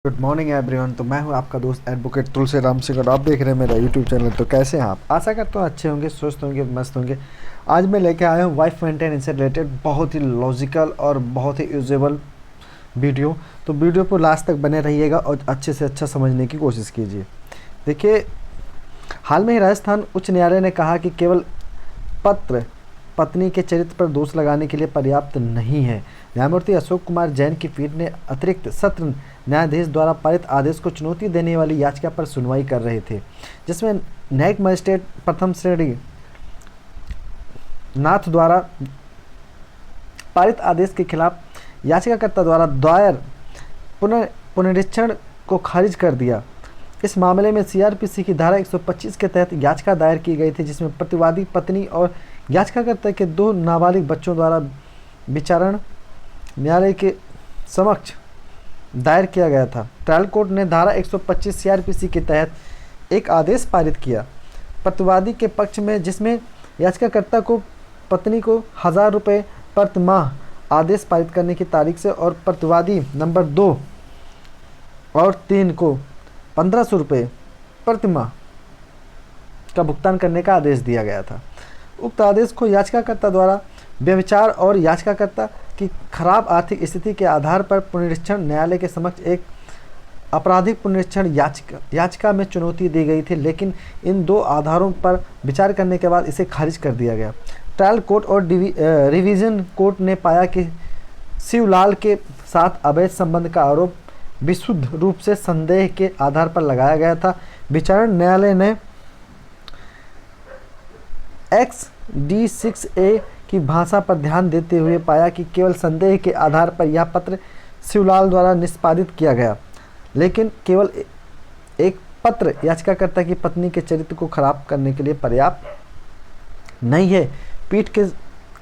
Good morning everyone. तो मैं हूं आपका दोस्त एडवोकेट तुलसी राम सिंह और आप देख रहे हैं मेरा यूट्यूब चैनल। तो कैसे हैं आप? आशा करता हूं अच्छे होंगे, स्वस्थ होंगे, मस्त होंगे। आज मैं लेके आया हूं वाइफ मेंटेनेंस से रिलेटेड बहुत ही लॉजिकल और बहुत ही यूजेबल वीडियो। तो वीडियो को लास्ट तक बने रहिएगा और अच्छे से अच्छा समझने की कोशिश कीजिए। देखिए, हाल में ही राजस्थान उच्च न्यायालय ने कहा कि केवल पत्र पत्नी के चरित्र पर दोष लगाने के लिए पर्याप्त नहीं है। न्यायमूर्ति अशोक कुमार जैन की पीठ ने अतिरिक्त सत्र न्यायाधीश द्वारा पारित आदेश को चुनौती देने वाली याचिका पर सुनवाई कर रहे थे, जिसमें न्यायिक मजिस्ट्रेट प्रथम श्रेणी नाथ द्वारा पारित आदेश के खिलाफ याचिकाकर्ता द्वारा दायर पुनरीक्षण को खारिज कर दिया। इस मामले में सीआरपीसी की धारा 125 के तहत याचिका दायर की गई थी, जिसमें प्रतिवादी पत्नी और याचिकाकर्ता के 2 नाबालिग बच्चों द्वारा विचारण न्यायालय के समक्ष दायर किया गया था। ट्रायल कोर्ट ने धारा 125 सीआरपीसी के तहत एक आदेश पारित किया प्रतिवादी के पक्ष में, जिसमें याचिकाकर्ता को पत्नी को 1000 रुपये प्रति माह आदेश पारित करने की तारीख से और प्रतिवादी नंबर 2 और 3 को 1500 रुपये प्रति माह का भुगतान करने का आदेश दिया गया था। उक्त आदेश को याचिकाकर्ता द्वारा व्यभिचार और याचिकाकर्ता की खराब आर्थिक स्थिति के आधार पर पुनरीक्षण न्यायालय के समक्ष एक आपराधिक पुनरीक्षण याचिका में चुनौती दी गई थी, लेकिन इन 2 आधारों पर विचार करने के बाद इसे खारिज कर दिया गया। ट्रायल कोर्ट और रिवीजन कोर्ट ने पाया कि शिवलाल के साथ अवैध संबंध का आरोप विशुद्ध रूप से संदेह के आधार पर लगाया गया था। विचारण न्यायालय ने XD6A की भाषा पर ध्यान देते हुए पाया कि केवल संदेह के आधार पर यह पत्र शिवलाल द्वारा निष्पादित किया गया, लेकिन केवल एक पत्र याचिकाकर्ता की पत्नी के चरित्र को खराब करने के लिए पर्याप्त नहीं है। पीठ के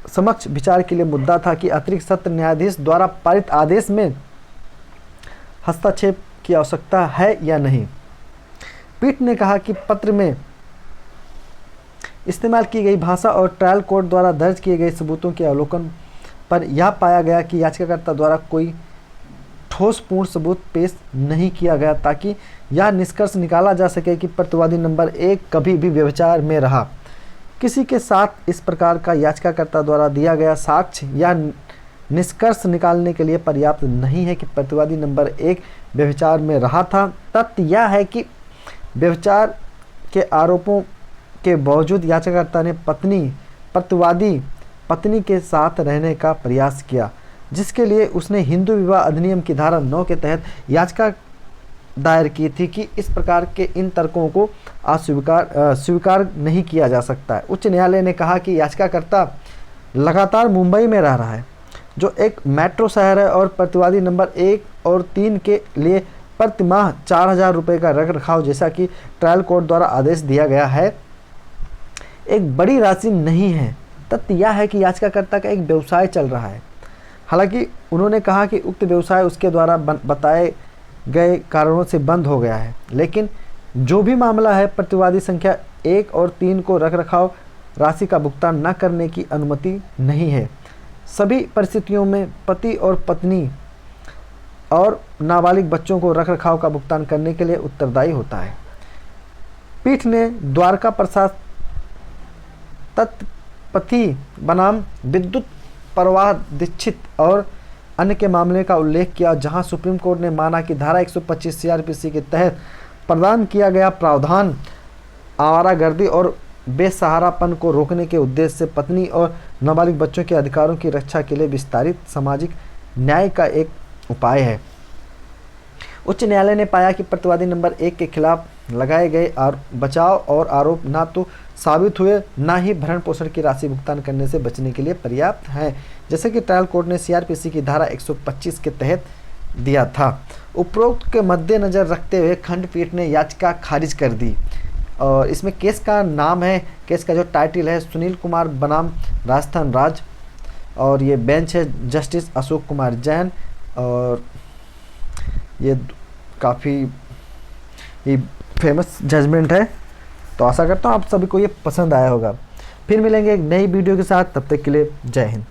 समक्ष विचार के लिए मुद्दा था कि अतिरिक्त सत्र न्यायाधीश द्वारा पारित आदेश में हस्तक्षेप की आवश्यकता है या नहीं। पीठ ने कहा कि पत्र में इस्तेमाल की गई भाषा और ट्रायल कोर्ट द्वारा दर्ज किए गए सबूतों के अवलोकन पर यह पाया गया कि याचिकाकर्ता द्वारा कोई ठोस पूर्ण सबूत पेश नहीं किया गया, ताकि यह निष्कर्ष निकाला जा सके कि प्रतिवादी नंबर 1 कभी भी व्यभिचार में रहा। किसी के साथ इस प्रकार का याचिकाकर्ता द्वारा दिया गया साक्ष्य या निष्कर्ष निकालने के लिए पर्याप्त नहीं है कि प्रतिवादी नंबर 1 व्यभिचार में रहा था। तथ्य यह है कि व्यभिचार के आरोपों के बावजूद याचिकाकर्ता ने प्रतिवादी पत्नी के साथ रहने का प्रयास किया, जिसके लिए उसने हिंदू विवाह अधिनियम की धारा 9 के तहत याचिका दायर की थी कि इस प्रकार के इन तर्कों को स्वीकार नहीं किया जा सकता है। उच्च न्यायालय ने कहा कि याचिकाकर्ता लगातार मुंबई में रह रहा है, जो एक मेट्रो शहर है, और प्रतिवादी नंबर 1 और 3 के लिए प्रति माह 4000 रुपये का रखरखाव, जैसा कि ट्रायल कोर्ट द्वारा आदेश दिया गया है, एक बड़ी राशि नहीं है। तथ्य यह है कि याचिकाकर्ता का एक व्यवसाय चल रहा है। हालांकि उन्होंने कहा कि उक्त व्यवसाय उसके द्वारा बताए गए कारणों से बंद हो गया है, लेकिन जो भी मामला है, प्रतिवादी संख्या 1 और 3 को रखरखाव राशि का भुगतान न करने की अनुमति नहीं है। सभी परिस्थितियों में पति और पत्नी और नाबालिग बच्चों को रखरखाव का भुगतान करने के लिए उत्तरदायी होता है। पीठ ने द्वारका प्रसाद तत्पति बनाम विद्युत प्रवाह दीक्षित और अन्य के मामले का उल्लेख किया, जहां सुप्रीम कोर्ट ने माना कि धारा 125 सीआरपीसी के तहत प्रदान किया गया प्रावधान आवारागर्दी और बेसहारापन को रोकने के उद्देश्य से पत्नी और नाबालिग बच्चों के अधिकारों की रक्षा के लिए विस्तारित सामाजिक न्याय का एक उपाय है। उच्च न्यायालय ने पाया कि प्रतिवादी नंबर 1 के खिलाफ लगाए गए बचाव और आरोप ना तो साबित हुए, ना ही भरण पोषण की राशि भुगतान करने से बचने के लिए पर्याप्त हैं, जैसे कि ट्रायल कोर्ट ने सीआरपीसी की धारा 125 के तहत दिया था। उपरोक्त के मद्देनजर रखते हुए खंडपीठ ने याचिका खारिज कर दी। और इसमें केस का नाम है, केस का जो टाइटल है, सुनील कुमार बनाम राजस्थान राज्य, और ये बेंच है जस्टिस अशोक कुमार जैन, और ये काफ़ी फेमस जजमेंट है। तो आशा करता हूँ आप सभी को ये पसंद आया होगा। फिर मिलेंगे एक नई वीडियो के साथ, तब तक के लिए जय हिंद।